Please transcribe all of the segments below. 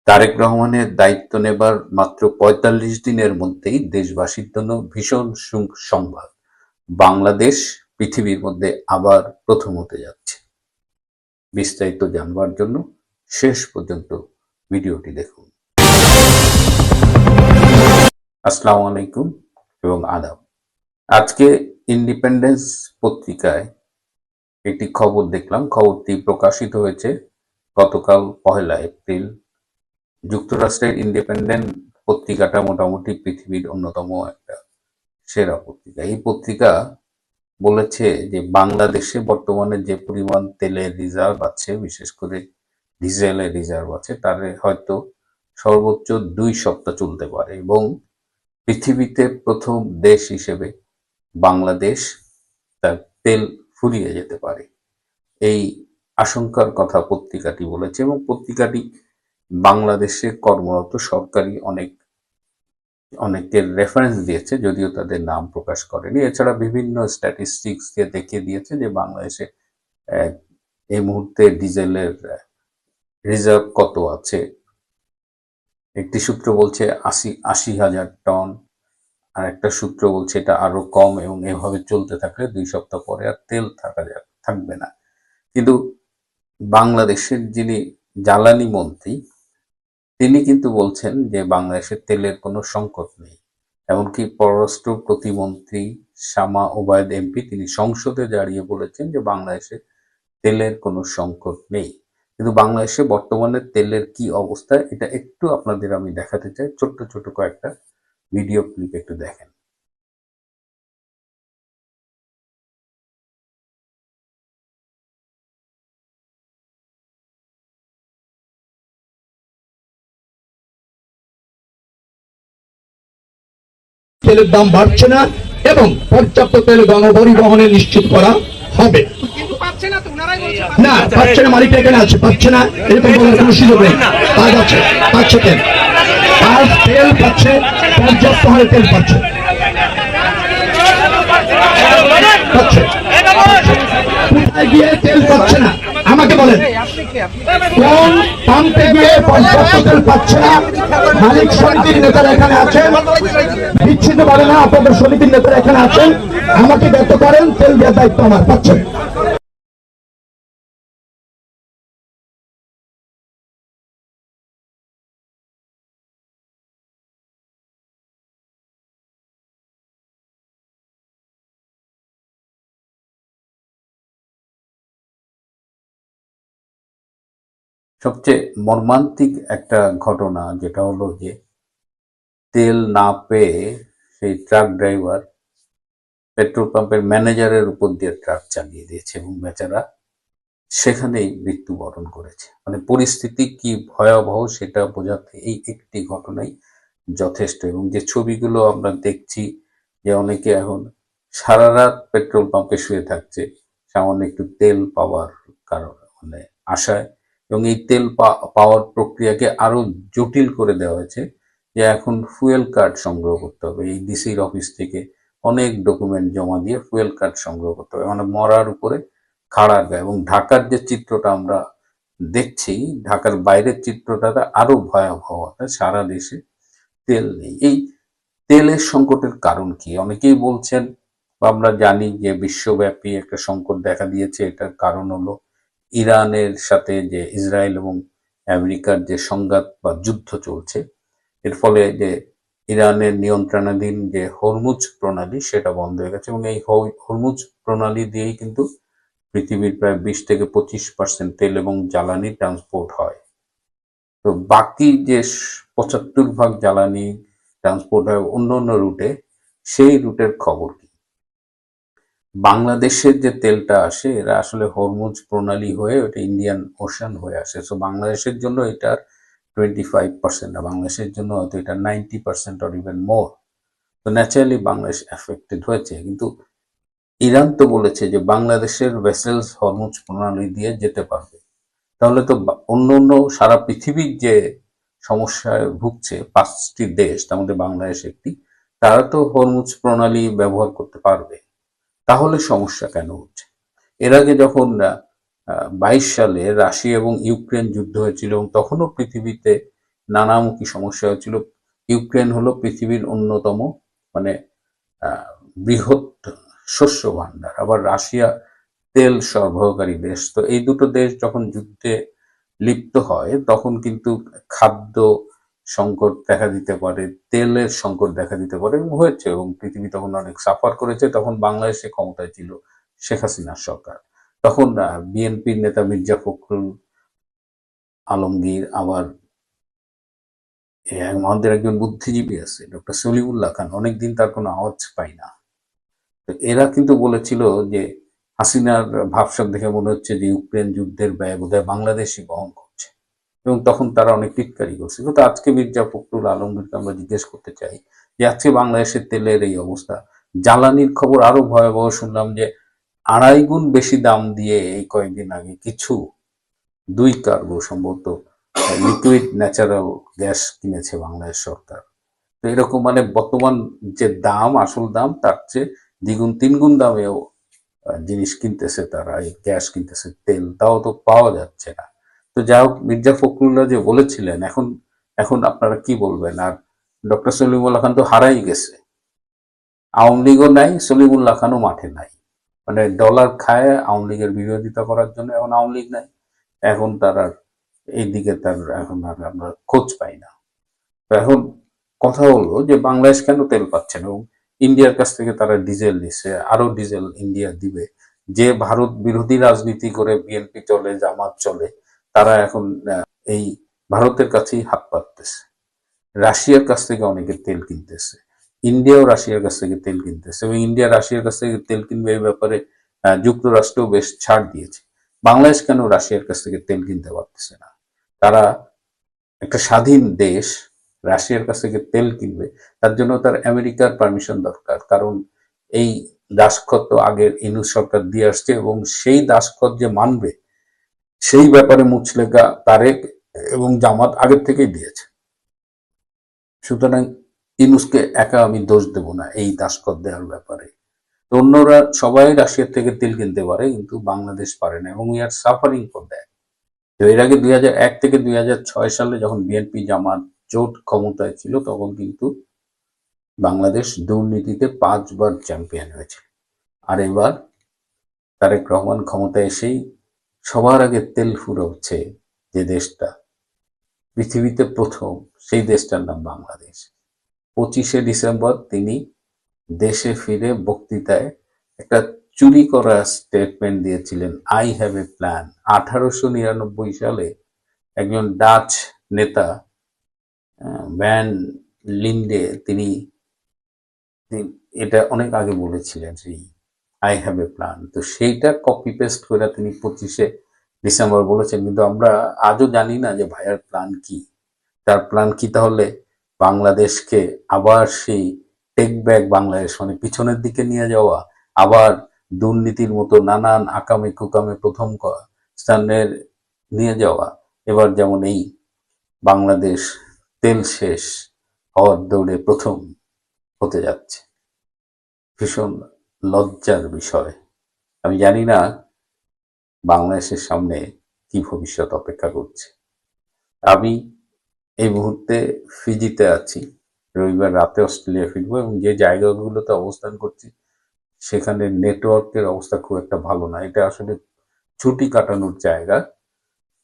তারেক রহমানের দায়িত্ব নেবার মাত্র ৪৫ দিনের মধ্যেই দেশবাসীর জন্য ভীষণ সংবাদ। বাংলাদেশ পৃথিবীর মধ্যে আবার প্রথম হতে যাচ্ছে। বিস্তারিত জানবার জন্য শেষ পর্যন্ত ভিডিওটি দেখুন। আসসালামু আলাইকুম এবং আদাব। আজকে ইন্ডিপেন্ডেন্স পত্রিকায় একটি খবর দেখলাম। খবরটি প্রকাশিত হয়েছে গতকাল ১লা এপ্রিল। যুক্তরাষ্ট্রের ইন্ডিপেন্ডেন্ট পত্রিকাটা মোটামুটি পৃথিবীর অন্যতম একটা সেরা পত্রিকা। এই পত্রিকা বলেছে যে বাংলাদেশে বর্তমানে যে পরিমাণ তেলের রিজার্ভ আছে, বিশেষ করে ডিজেলের রিজার্ভ আছে, তার হয়তো সর্বোচ্চ ২ সপ্তাহ চলতে পারে এবং পৃথিবীতে প্রথম দেশ হিসেবে বাংলাদেশ তার তেল ফুরিয়ে যেতে পারে, এই আশঙ্কার কথা পত্রিকাটি বলেছে। এবং পত্রিকাটি বাংলাদেশে কর্মরত সরকারি অনেকের রেফারেন্স দিয়েছে, যদিও তাদের নাম প্রকাশ করেনি। এছাড়া বিভিন্ন স্ট্যাটিস্টিক্স দিয়ে দেখিয়ে দিয়েছে যে বাংলাদেশে এই মুহূর্তে ডিজেলের রিজার্ভ কত আছে। একটি সূত্র বলছে ৮০,০০০ টন, আর একটা সূত্র বলছে এটা আরো কম, এবং এভাবে চলতে থাকলে ২ সপ্তাহ পরে আর তেল থাকবে না। কিন্তু বাংলাদেশের যিনি জ্বালানি মন্ত্রী, তিনি কিন্তু বলছেন যে বাংলাদেশের তেলের কোনো সংকট নেই। এমনকি পররাষ্ট্র প্রতিমন্ত্রী শামা ওবায়দ এমপি তিনি সংসদে দাঁড়িয়ে বলেছেন যে বাংলাদেশে তেলের কোনো সংকট নেই। কিন্তু বাংলাদেশে বর্তমানে তেলের কি অবস্থা, এটা একটু আপনাদের আমি দেখাতে চাই। ছোট্ট ছোট কয়েকটা ভিডিও ক্লিপ একটু দেখেন। তেলের দাম বাড়ছে না এবং পর্যাপ্ত তেল গণপরিবহনে নিশ্চিত করা হবে। না পাচ্ছে না, মালিক এখানে আছে, পাচ্ছে না এরকম বলার কোনো সুযোগ নেই। কাজ আছে, পাচ্ছে তেল, আর তেল পাচ্ছে, পর্যাপ্ত হারে তেল পাচ্ছে। কোথায় গিয়ে তেল পাচ্ছে না আমাকে বলেন, কোন পাম্পে গিয়ে পর্যাপ্ত তেল পাচ্ছে না? মালিক সমিতির নেতারা এখানে আছেন, বিচ্ছিন্ন ভাবে না, আপনাদের সমিতির নেতারা এখানে আছেন, আমাকে ব্যক্ত করেন তেল দেওয়ার দায়িত্ব আমার। পাচ্ছেন? সবচেয়ে মর্মান্তিক একটা ঘটনা যেটা হলো যে তেল না পেয়ে সেই ট্রাক ড্রাইভার পেট্রোল পাম্পের ম্যানেজারের উপর দিয়ে ট্রাক চালিয়ে দিয়েছে এবং বেচারা সেখানেই মৃত্যুবরণ করেছে। মানে পরিস্থিতি কি ভয়াবহ সেটা বোঝাতে এই একটি ঘটনাই যথেষ্ট। এবং যে ছবিগুলো আমরা দেখছি যে অনেকে এখন সারা রাত পেট্রোল পাম্পে শুয়ে থাকছে সামান্য একটু তেল পাওয়ার কারণে, মানে আশায়। এবং এই তেল পাওয়ার প্রক্রিয়াকে আরো জটিল করে দেওয়া হয়েছে, যে এখন ফুয়েল কার্ড সংগ্রহ করতে হবে। এই ডিসির অফিস থেকে অনেক ডকুমেন্ট জমা দিয়ে ফুয়েল কার্ড সংগ্রহ করতে হবে, মানে মরার উপরে খাড়া গায়ে। এবং ঢাকার যে চিত্রটা আমরা দেখছি, ঢাকার বাইরের চিত্রটা আরো ভয়াবহ। সারা দেশে তেল নেই। এই তেলের সংকটের কারণ কি? অনেকেই বলছেন, বা আমরা জানি যে বিশ্বব্যাপী একটা সংকট দেখা দিয়েছে। এটার কারণ হলো ইরানের সাথে যে ইসরায়েল এবং আমেরিকার যে সংঘাত বা যুদ্ধ চলছে, এর ফলে যে ইরানের নিয়ন্ত্রণাধীন যে হরমুজ প্রণালী সেটা বন্ধ হয়ে গেছে। এবং এই হরমুজ প্রণালী দিয়েই কিন্তু পৃথিবীর প্রায় ২০-২৫% তেল এবং জ্বালানি ট্রান্সপোর্ট হয়। তো বাকি যে ৭৫% জ্বালানি ট্রান্সপোর্ট হয় অন্য অন্য রুটে, সেই রুটের খবর কি? বাংলাদেশের যে তেলটা আসে এরা আসলে হরমুজ প্রণালী হয়ে ওটা ইন্ডিয়ান ওশান হয়ে আসে। সো বাংলাদেশের জন্য এটার 25% না, বাংলাদেশের জন্য হয়তো এটা 90% অর ইভেন মোর। তো ন্যাচারালি বাংলাদেশ এফেক্টেড হয়েছে। কিন্তু ইরান তো বলেছে যে বাংলাদেশের ভেসেলস হরমুজ প্রণালী দিয়ে যেতে পারবে। তাহলে তো অন্য অন্য সারা পৃথিবীর যে সমস্যায় ভুগছে 5টি দেশ, তার মধ্যে বাংলাদেশ একটি, তারা তো হরমুজ প্রণালী ব্যবহার করতে পারবে। তাহলে সমস্যা কেন হচ্ছে? এর আগে যখন ২২ সালে রাশিয়া এবং ইউক্রেন যুদ্ধ হয়েছিল, এবং তখনও পৃথিবীতে নানামুখী সমস্যা হচ্ছিল। ইউক্রেন হলো পৃথিবীর অন্যতম মানে বৃহৎ শস্য ভাণ্ডার, আবার রাশিয়া তেল সরবরাহকারী দেশ। তো এই দুটো দেশ যখন যুদ্ধে লিপ্ত হয় তখন কিন্তু খাদ্য সংকট দেখা দিতে পারে, তেলের সংকট দেখা দিতে পারে, এবং হয়েছে, এবং পৃথিবী তখন অনেক সাফার করেছে। তখন বাংলাদেশে ক্ষমতায় ছিল শেখ হাসিনার সরকার। তখন বিএনপির নেতা মির্জা ফখরুল আলমগীর, আবার আমাদের একজন বুদ্ধিজীবী আছে ডক্টর সলিমুল্লাহ খান, অনেকদিন তার কোনো আওয়াজ পাই না। তো এরা কিন্তু বলেছিল যে হাসিনার ভাবসাব দেখে মনে হচ্ছে যে ইউক্রেন যুদ্ধের ব্যয় বোধহয় বাংলাদেশই বহন করছে, এবং তখন তারা অনেক টিটকারি করছে। কিন্তু আজকে মির্জা ফখরুল আলমগীরকে আমরা জিজ্ঞেস করতে চাই যে আজকে বাংলাদেশের তেলের এই অবস্থা, জ্বালানির খবর আরো ভয়াবহ শুনলাম যে 2.5 গুণ বেশি দাম দিয়ে এই কয়েকদিন আগে কিছু 2 কার্গো সম্ভবত লিকুইড ন্যাচারাল গ্যাস কিনেছে বাংলাদেশ সরকার। তো এরকম মানে বর্তমান যে দাম, আসল দাম, তার চেয়ে 2 গুণ 3 গুণ দামেও জিনিস কিনতেছে তারা, এই গ্যাস কিনতেছে, তেল, তাও তো পাওয়া যাচ্ছে না। তো যাই হোক, মির্জা ফখরুল্লাহ যে বলেছিলেন, এখন এখন আপনারা কি বলবেন? আর ডক্টর সলিমুল্লাহ খান তো হারাই গেছে, আওয়ামী লীগও নাই, সলিমুল্লাহ খানও মাঠে নাই। মানে ডলার খায় আওয়ামী লীগের বিরোধিতা করার জন্য, এখন আওয়ামী লীগ নাই, এখন তার আর এইদিকে তার এখন আর আমরা খোঁজ পাই না। তো এখন কথা হলো যে বাংলাদেশ কেন তেল পাচ্ছে না, এবং ইন্ডিয়ার কাছ থেকে তারা ডিজেল নিচ্ছে, আরো ডিজেল ইন্ডিয়া দিবে। যে ভারত বিরোধী রাজনীতি করে বিএনপি চলে, জামাত চলে, তারা এখন এই ভারতের কাছেই হাত পাততেছে। রাশিয়ার কাছ থেকে অনেকে তেল কিনতেছে, ইন্ডিয়াও রাশিয়ার কাছ থেকে তেল কিনতেছে, এবং ইন্ডিয়া রাশিয়ার কাছ থেকে তেল কিনবে এই ব্যাপারে যুক্তরাষ্ট্রও বেশ ছাড় দিয়েছে। বাংলাদেশ কেন রাশিয়ার কাছ থেকে তেল কিনতে পারতেছে না? তারা একটা স্বাধীন দেশ, রাশিয়ার কাছ থেকে তেল কিনবে, তার জন্য তার আমেরিকার পারমিশন দরকার। কারণ এই দাসখত তো আগের ইউনূস সরকার দিয়ে আসছে, এবং সেই দাসখত যে মানবে সেই ব্যাপারে মুচলেকা তারেক এবং জামাত আগের থেকেই দিয়েছে। সুতরাং ইউনূসকে একা আমি দোষ দেব না এই দাসখত দেওয়ার ব্যাপারে। তো অন্যরা সবাই রাশিয়ার থেকে তেল কিনতে পারে, কিন্তু বাংলাদেশ পারে না, এবং we are suffering for that. তো এর আগে 2001 থেকে 2006 সালে যখন বিএনপি জামাত জোট ক্ষমতায় ছিল, তখন কিন্তু বাংলাদেশ দুর্নীতিতে 5 বার চ্যাম্পিয়ন হয়েছে। আর এবার তারেক রহমান ক্ষমতায় এসেই সবার আগে তেল ফুরোচ্ছে যে দেশটা পৃথিবীতে প্রথম, সেই দেশটার নাম বাংলাদেশ। 25শে ডিসেম্বর তিনি দেশে ফিরে বক্তৃতায় একটা চুরি করা স্টেটমেন্ট দিয়েছিলেন, আই হ্যাভ এ প্ল্যান। 1899 সালে একজন ডাচ নেতা ভ্যান লিন্ডে তিনি এটা অনেক আগে বলেছিলেন, সেই আই হ্যাভ এ প্ল্যান। তো সেইটা কপি পেস্ট করে তিনি 25শে ডিসেম্বর বলেছেন, কিন্তু আমরা আজও জানি না যে ভাইয়ার প্ল্যান কি। তার প্ল্যান কি তাহলে? বাংলাদেশকে আবার সেই টেক ব্যাক বাংলাদেশ, মানে পিছনের দিকে নিয়ে যাওয়া, আবার দুর্নীতির মতো নানান আকামে কুকামে প্রথম স্থানের নিয়ে যাওয়া। এবার যেমন এই বাংলাদেশ তেল শেষ হওয়ার দৌড়ে প্রথম হতে যাচ্ছে। ভীষণ লজ্জার বিষয়। আমি জানি না বাংলাদেশের সামনে কি ভবিষ্যৎ অপেক্ষা করছে। আমি এই মুহূর্তে ফিজিতে আছি, রবিবার রাতে অস্ট্রেলিয়া ফিরবো, এবং যে জায়গাগুলোতে অবস্থান করছি সেখানে নেটওয়ার্কের অবস্থা খুব একটা ভালো না। এটা আসলে ছুটি কাটানোর জায়গা।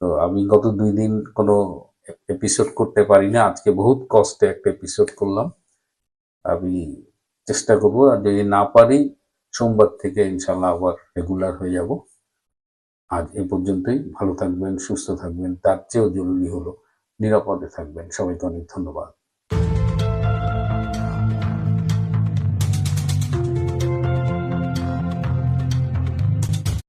তো আমি গত 2 দিন কোনো এপিসোড করতে পারি না, আজকে বহুত কষ্টে একটা এপিসোড করলাম। আমি চেষ্টা করব, আর যদি না পারি সোমবার থেকে ইনশাল্লাহ আবার রেগুলার হয়ে যাব। আজ এ পর্যন্তই। ভালো থাকবেন, সুস্থ থাকবেন, তার চেয়েও জরুরি হলো নিরাপদে থাকবেন। সবাইকে অনেক ধন্যবাদ।